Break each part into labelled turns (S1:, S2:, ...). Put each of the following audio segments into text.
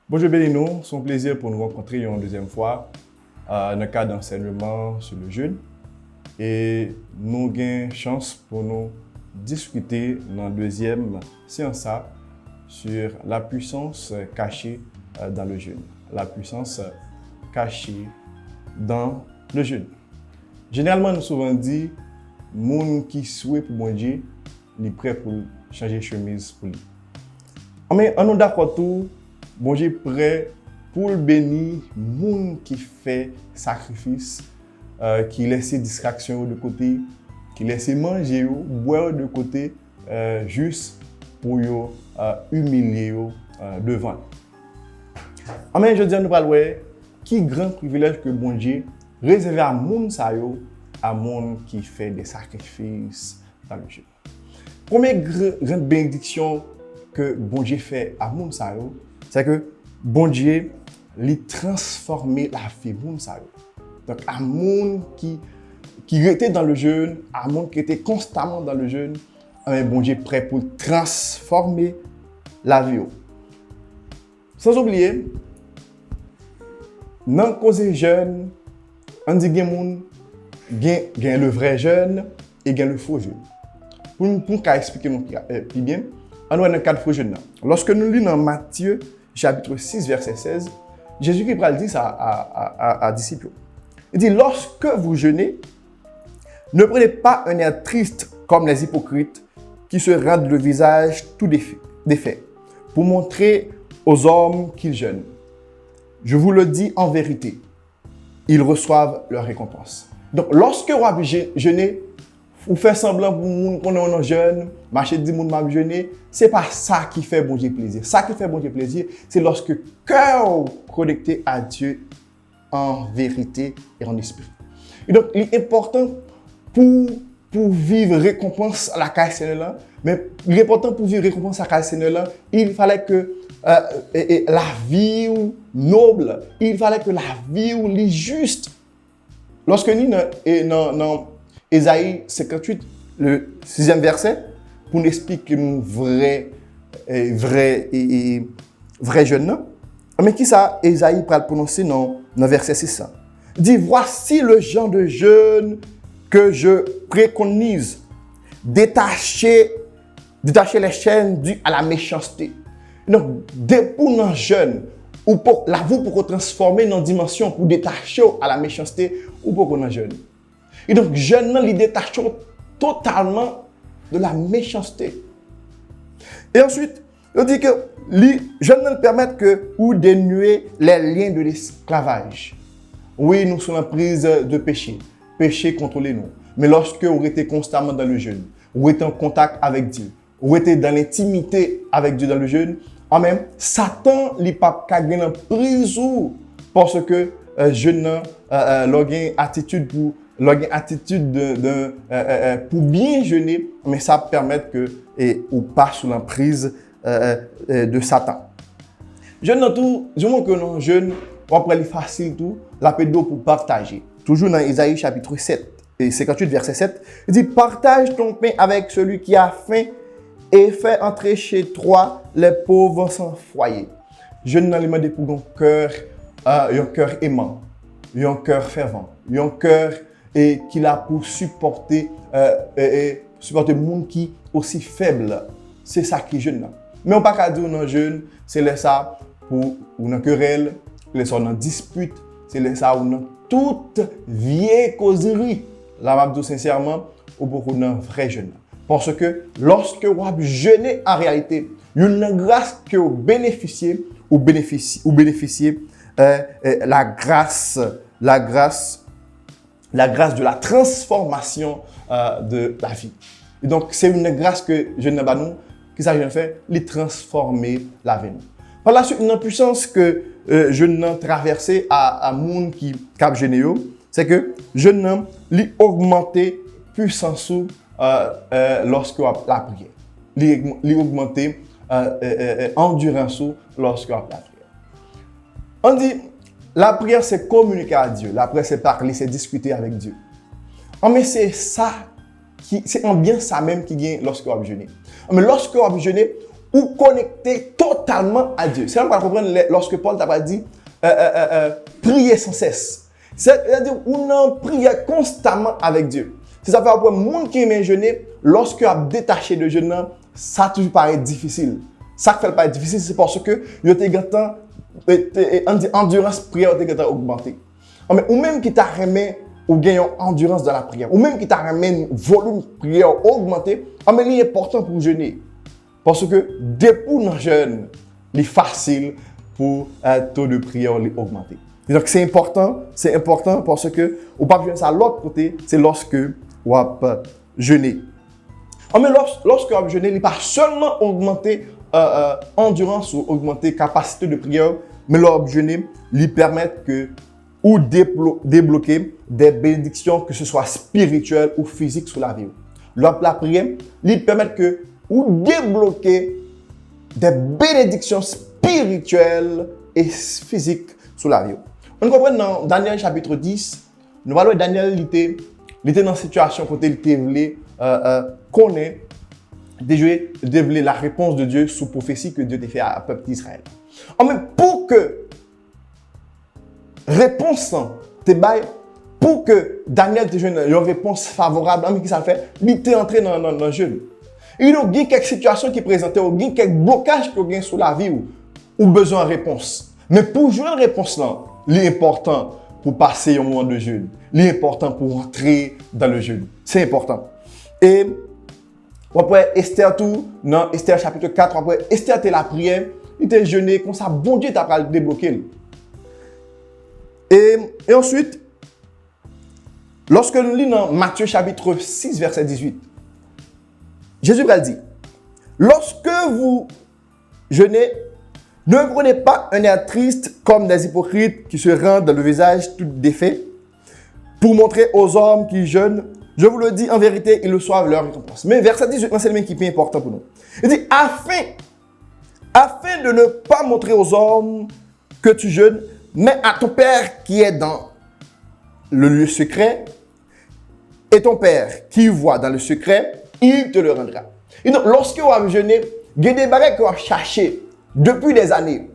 S1: Bonjour Bélino, c'est un plaisir pour nous rencontrer une deuxième fois dans le cadre d'enseignement sur le jeûne. Et nous avons chance pour nous discuter dans la deuxième séance sur la puissance cachée dans le jeûne. La puissance cachée dans le jeûne. Généralement, nous souvent dit, les gens qui souhaitent pour bon Dieu, sont prêts pour changer de chemise pour lui. Mais on est d'accord tout. Bon Dieu prêt pour bénir les gens qui font sacrifice, qui laissent distraction de côté, qui laissent manger, boire de côté, juste pour humilier devant. Mais je dis à nous parler, qui grand privilège que bon Dieu réservé à monde qui fait des sacrifices dans le jeu. Première grande bénédiction que bon Dieu fait à monde c'est que bon Dieu lui transformer la vie de monde. Donc à monde qui était dans le jeûne, à monde qui était constamment dans le jeûne, bon Dieu est prêt pour transformer la vie. Sans oublier, dans le cause jeûne, on dit qu'il y a le vrai jeûne et il y a le faux jeûne. Pour expliquer plus bien, on a un cadre faux jeûne. Lorsque nous lisons dans Matthieu, chapitre 6, verset 16, Jésus-Christ dit ça à disciples. Il dit, lorsque vous jeûnez, ne prenez pas un air triste comme les hypocrites qui se rendent le visage tout défait pour montrer aux hommes qu'ils jeûnent. Je vous le dis en vérité, ils reçoivent leur récompense. Donc, lorsque vous jeûnez, vous faites semblant pour qu'on est en jeûne, marcher 10 moun m'a jeûner, c'est pas ça qui fait bon Dieu plaisir. Ça qui fait bon Dieu plaisir, c'est lorsque cœur connecté à Dieu en vérité et en esprit. Et donc, il est important pour vivre récompense à la caisse Seigneur, mais il est important pour vivre récompense à la caisse Seigneur, il fallait que la vie noble, il fallait que la vie juste. Lorsque nous dans Ésaïe 58, le 6e verset, pour nous expliquer nous vrai jeûne. Mais qui ça, Ésaïe peut le prononcer dans verset 6. Il dit, voici le genre de jeûne que je préconise. Détacher les chaînes dues à la méchanceté. Donc, pour nos jeunes, ou pour la vous pour transformer dans une dimension, pour détacher à la méchanceté, ou pour nos jeunes. Et donc, jeunes, ils détachent totalement de la méchanceté. Et ensuite, il dit que les jeunes permettent que vous dénuer les liens de l'esclavage. Oui, nous sommes en prise de péché. Péché contrôlez-nous. Mais lorsque vous êtes constamment dans le jeûne, vous êtes en contact avec Dieu, vous êtes dans l'intimité avec Dieu dans le jeûne, en même, Satan n'est pas gagné en prison parce que jeûne une attitude pour bien jeûner, mais ça permet que ou pas sous l'emprise de Satan. Jeûne dans tout, je montre que non jeûne, on prend facile tout, la pédo pour partager. Toujours dans Ésaïe chapitre 7 et 58 verset 7, il dit partage ton pain avec celui qui a faim et fais entrer chez toi les pauvres sans foyer. Jeûne dans les mains pour un cœur aimant, un cœur fervent, un cœur et qu'il a pour supporter le monde qui est aussi faible. C'est ça qui est jeûne. Mais on ne peut pas dire non jeûne, c'est ça pour une querelle, c'est ça une dispute, c'est ça pour toute vieille causerie. Là, je dis sincèrement, au beaucoup d'un vrai jeûne. Parce que lorsque vous jeûnez en réalité, il y a une grâce que vous bénéficiez la grâce de la transformation de la vie. Et donc, c'est une grâce que je n'ai pas nous, qui s'agit de faire, les transformer la vie. Par la suite, une puissance que je n'ai traversée à monde qui cap généo, c'est que je n'ai augmenté puissance lorsque la prière. L'ai augmenté endurance lorsque la prière. On dit, la prière, c'est communiquer à Dieu. La prière, c'est parler, c'est discuter avec Dieu. Mais c'est ça, c'est bien ça même qui vient lorsque vous jeûnez. Mais lorsque vous jeûnez, ou connecté totalement à Dieu. C'est là qu'on va comprendre lorsque Paul t'a pas dit prier sans cesse. C'est-à-dire qu'on en prie constamment avec Dieu. C'est ça fait après le monde qui aime jeûner, lorsque a détaché de jeûner, ça toujours paraît difficile. Ça qui fait pas difficile, c'est parce que il y a endurance prière augmentée. Ou même qui t'a remis ou gagne endurance dans la prière, ou même qui t'a remis volume prière augmenté, mais il est important pour jeûner. Parce que depuis dans jeûne, il est facile pour taux de prière augmenter. Donc c'est important parce que ou pas jeûner ça l'autre côté, c'est lorsque on va jeûner. Mais lorsque on va jeûner, il n'est pas seulement augmenter endurance ou augmenter capacité de prière, mais le jeûner lui permet que ou débloquer des bénédictions, que ce soit spirituelles ou physiques sur la vie. La prière lui permet que ou débloquer des bénédictions spirituelles et physiques sur la vie. On comprend dans Daniel chapitre 10, nous voyons Daniel il était dans une situation côté il voulait connaître dévoiler la réponse de Dieu sous prophétie que Dieu a fait à peuple d'Israël. Mais pour que réponse pour que Daniel te donne une réponse favorable, mais qui ça fait, il était entré dans le jeûne. Il y a quelques situations qui présentaient, il y a quelques blocages qui ont sur la vie ou besoin de réponse. Mais pour jouer une réponse là, il est important pour passer un moment de jeûne. Il est important pour entrer dans le jeûne. C'est important. Et après Esther tout, dans Esther chapitre 4, après Esther était la prière, il était jeûné, comme ça, bon Dieu t'a pas débloqué. Et ensuite, lorsque nous lisons dans Matthieu chapitre 6, verset 18, Jésus va dire, lorsque vous jeûnez, ne prenez pas un air triste comme des hypocrites qui se rendent dans le visage tout défait pour montrer aux hommes qui jeûnent. Je vous le dis, en vérité, ils reçoivent leur récompense. Mais verset 18, c'est le même qui est important pour nous. Il dit, afin de ne pas montrer aux hommes que tu jeûnes, mais à ton Père qui est dans le lieu secret, et ton Père qui voit dans le secret, il te le rendra. Et donc, lorsque vous avez jeûné, il y a des barrières que vous avez cherchées depuis des années.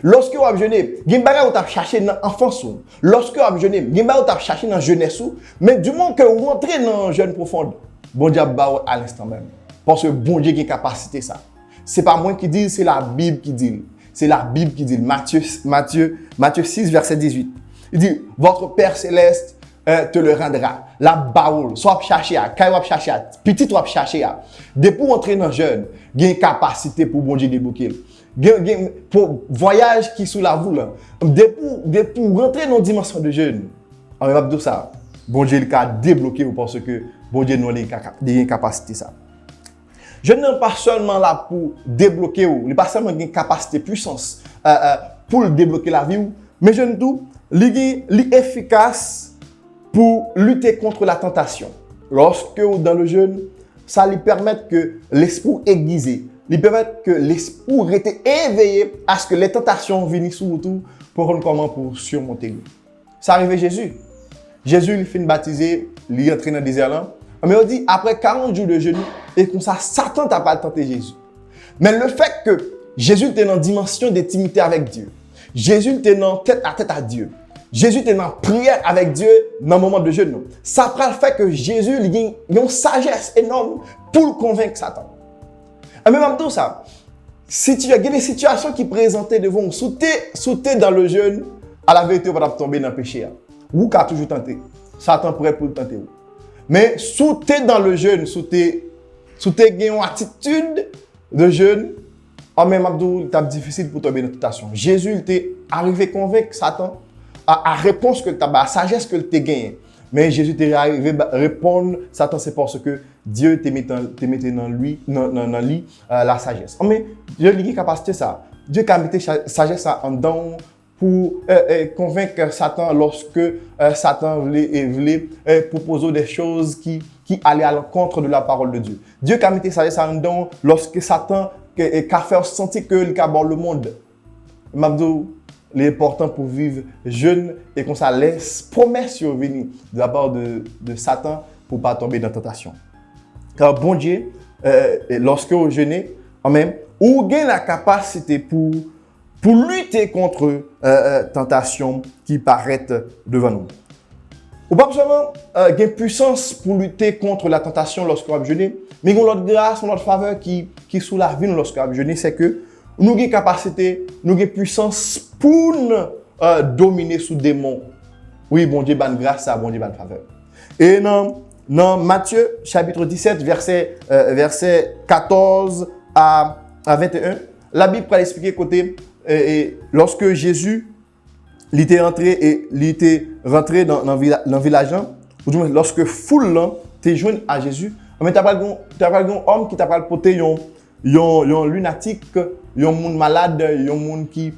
S1: Lorsque vous avez jeûné, il y a des barrières que vous avez cherchées dans l'enfance. Lorsque vous avez jeûné, il y a des barrières que vous avez cherchées dans la jeunesse. Mais du moment que vous entrez dans le jeûne profond, bon Dieu va à l'instant même. Parce que bon Dieu a une capacité ça. Ce n'est pas moi qui dis, c'est la Bible qui dit. C'est la Bible qui dit, Matthieu 6, verset 18. Il dit, votre Père céleste te le rendra. La baoule, soit chercher à, quand vous chercher à, petit vous chercher à. Depuis entrer dans le jeûne, il y a une capacité pour bon Dieu débloquer. Pour voyage qui sous la voule. Depuis rentrer dans une dimension de jeûne, on va dire ça. Bon Dieu a débloqué parce que bon Dieu n'a pas une capacité ça. Je ne suis pas seulement là pour débloquer, il n'est pas seulement une capacité, puissance pour débloquer la vie, mais je ne tout, il est efficace pour lutter contre la tentation. Lorsque dans le jeûne, ça lui permet que l'esprit aiguisé, lui permet que l'esprit reste éveillé à ce que les tentations viennent sur tout pour voir comment pour surmonter. Ça arrive à Jésus. Jésus, il finit baptisé, il est entré dans le désert là. Mais on dit, après 40 jours de jeûne, et comme ça, Satan n'a pas tenté Jésus. Mais le fait que Jésus était dans une dimension d'intimité avec Dieu, Jésus était dans tête à Dieu, Jésus était dans prière avec Dieu dans le moment de jeûne, ça prend le fait que Jésus il a une sagesse énorme pour le convaincre Satan. Et même tout ça, si tu as des situations qui présentaient devant vous, sauter dans le jeûne, à la vérité, vous va tomber dans le péché. Vous qui toujours tenté, Satan pourrait pour le tenter. Mais sauter dans le jeûne, sauter une attitude de jeûne, en même temps, c'est difficile pour tomber dans la tentation. Jésus était arrivé à convaincre Satan à réponse que tu as, à la sagesse que tu as gagnée. Mais Jésus est arrivé à répondre à Satan, c'est parce que Dieu t'a mis dans lui la sagesse. Mais Dieu a une capacité ça. Dieu a mis la sagesse en dedans pour convaincre Satan lorsque Satan voulait proposer des choses qui allaient à l'encontre de la parole de Dieu. Dieu a mis sa sagesse en dedans lorsque Satan a fait sentir qu'il a abordé le monde. Mabdou, l'important pour vivre jeune et qu'on ça laisse promesse venir de la part de Satan pour ne pas tomber dans la tentation. Car bon Dieu, lorsque vous jeûnez, ou gain la capacité pour lutter contre tentation qui paraît devant nous. Ou pas seulement gain puissance pour lutter contre la tentation lorsqu'on va jeûner, mais l'autre grâce, l'autre faveur qui sous la vie lorsqu'on va jeûner, c'est que nous avons capacité, nous avons puissance pour dominer sous démons. Oui, bon Dieu, bonne grâce, ça, bon Dieu, bonne faveur. Et dans Matthieu, chapitre 17, verset 14 à 21, la Bible va expliquer côté, lorsque Jésus il était rentré dans le village, ou du moins, lorsque foule t'es joint à Jésus, mais t'as pas un homme qui t'a pas porté un lunatique, un monde malade, un monde qui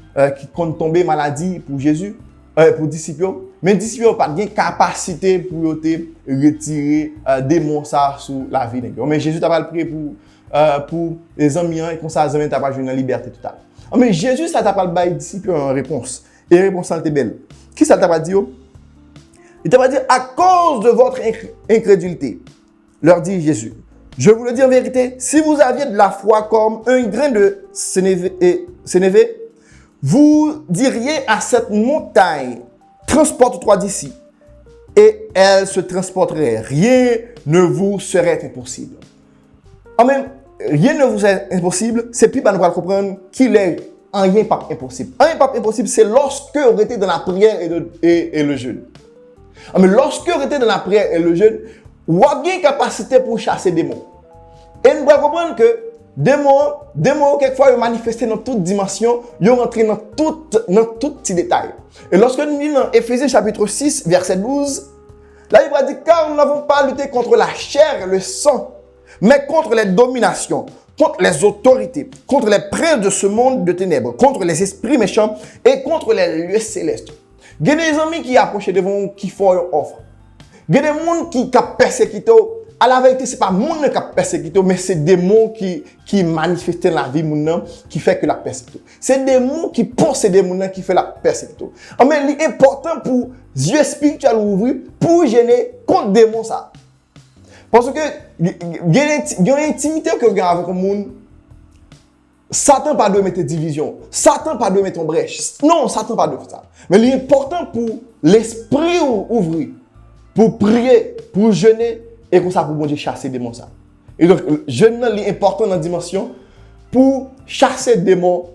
S1: compte tomber maladie pour Jésus, pour disciples. Mais disciples n'ont pas de capacité pour retirer des démons sur la vie. Mais Jésus t'a pas prié pour les amis et comme ça, les amis t'a pas joué dans la liberté totale. Mais Jésus, ça t'a pas le bail disciples en réponse. Et la réponse était belle. Qui ça t'a pas dit? Il t'a pas dit à cause de votre incrédulité. Leur dit Jésus. Je vous le dis en vérité, si vous aviez de la foi comme un grain de sénévé, vous diriez à cette montagne, transporte-toi d'ici. Et elle se transporterait. Rien ne vous serait impossible. En même, rien ne vous est impossible, c'est plus pour nous comprendre qu'il est un rien pas impossible. Un rien pas impossible, c'est lorsque vous êtes dans la prière et le jeûne. Mais lorsque vous êtes dans la prière et le jeûne, vous avez une capacité pour chasser des démons. Et nous devons comprendre que démons, quelquefois, ils manifestent dans toute dimension, ils rentrent dans tout petit détail. Et lorsque nous lisons dans Éphésiens chapitre 6, verset 12, la Bible dit, car nous n'avons pas lutté contre la chair et le sang, mais contre les dominations, contre les autorités, contre les princes de ce monde de ténèbres, contre les esprits méchants et contre les lieux célestes. Il y a des amis qui approchent devant vous qui font une offre. Il y a des gens qui persécutent. À la vérité, ce n'est pas les gens qui persécutent, mais c'est des démons qui manifestent dans la vie qui fait que la persécution. C'est des démons qui possèdent des gens qui font la persécution. Mais il est important pour les yeux spirituels ouvrir pour gêner contre des démons. Parce que il y a une intimité que vous avez avec le monde. Satan pas de mettre division. Satan pas de mettre en brèche. Non, Satan pas de faire ça. Mais il est important pour l'esprit ouvrir, pour prier, pour jeûner, et comme ça pour bon Dieu chasser des démons. Et donc, jeûner est important dans la dimension pour chasser des démons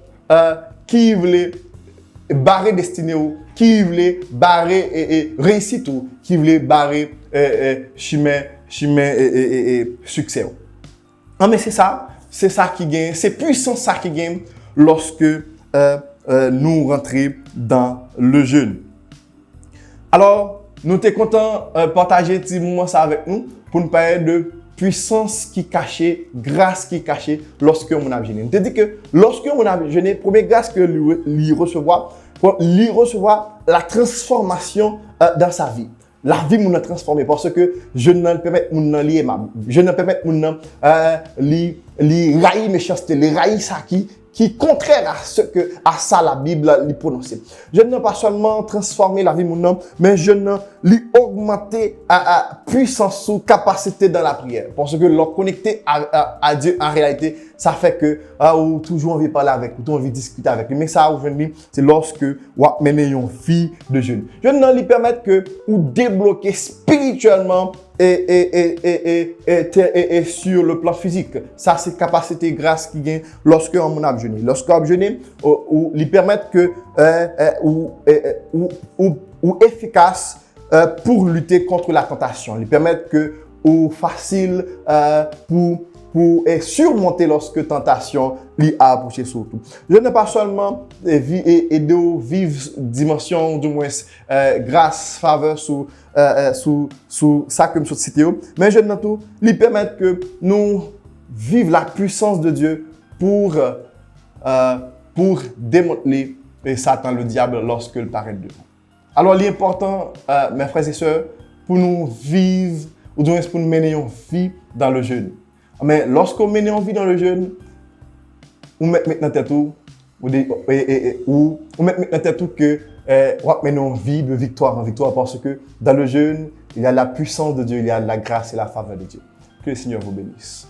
S1: qui veulent barrer destinée, qui veulent barrer réussite, qui veulent barrer chemin et succès. Non, mais c'est ça qui gagne, c'est puissant ça qui gagne lorsque nous rentrons dans le jeûne. Alors, nous sommes contents de partager un petit moment ça avec nous pour nous parler de puissance qui est cachée, grâce qui est cachée lorsque on a jeûné. C'est-à-dire que lorsque on a jeûné, la première grâce que lui recevoir la transformation dans sa vie. La vie nous a transformé parce que je ne permets pas de aimable. Je ne permets pas de railler méchanceté, les railler ça qui est contraire à ça la Bible lui prononce. Je ne pas seulement transformer la vie mon mais je ne lui augmenter à puissance ou capacité dans la prière. Parce que leur connecter à Dieu en réalité, ça fait que ou toujours envie de parler avec lui, toujours envie de discuter avec lui. Mais ça aujourd'hui, c'est lorsque vous menez une vie de jeûne. Je ne lui permettre que vous débloquer spirituellement et sur le plan physique. Ça, c'est capacité grâce qui gagne lorsque on a jeûné. Lorsque on a jeûné, ou lui permettre que ou efficace pour lutter contre la tentation. Lui permettre que ou facile pour surmonter lorsque tentation lui a approché surtout. Je n'ai pas seulement aider de vivre dimension du moins grâce, faveur sous ça comme sur cité, mais je n'ai tout lui permettre que nous vivions la puissance de Dieu pour démanteler Satan, le diable, lorsqu'il paraît devant. Alors, l'important, mes frères et sœurs, pour nous vivre, ou du moins pour nous mener une vie dans le jeûne. Mais lorsqu'on mène une vie dans le jeûne, on met maintenant tête ou on met maintenant tête que on mène une vie de victoire en victoire parce que dans le jeûne, il y a la puissance de Dieu, il y a la grâce et la faveur de Dieu. Que le Seigneur vous bénisse.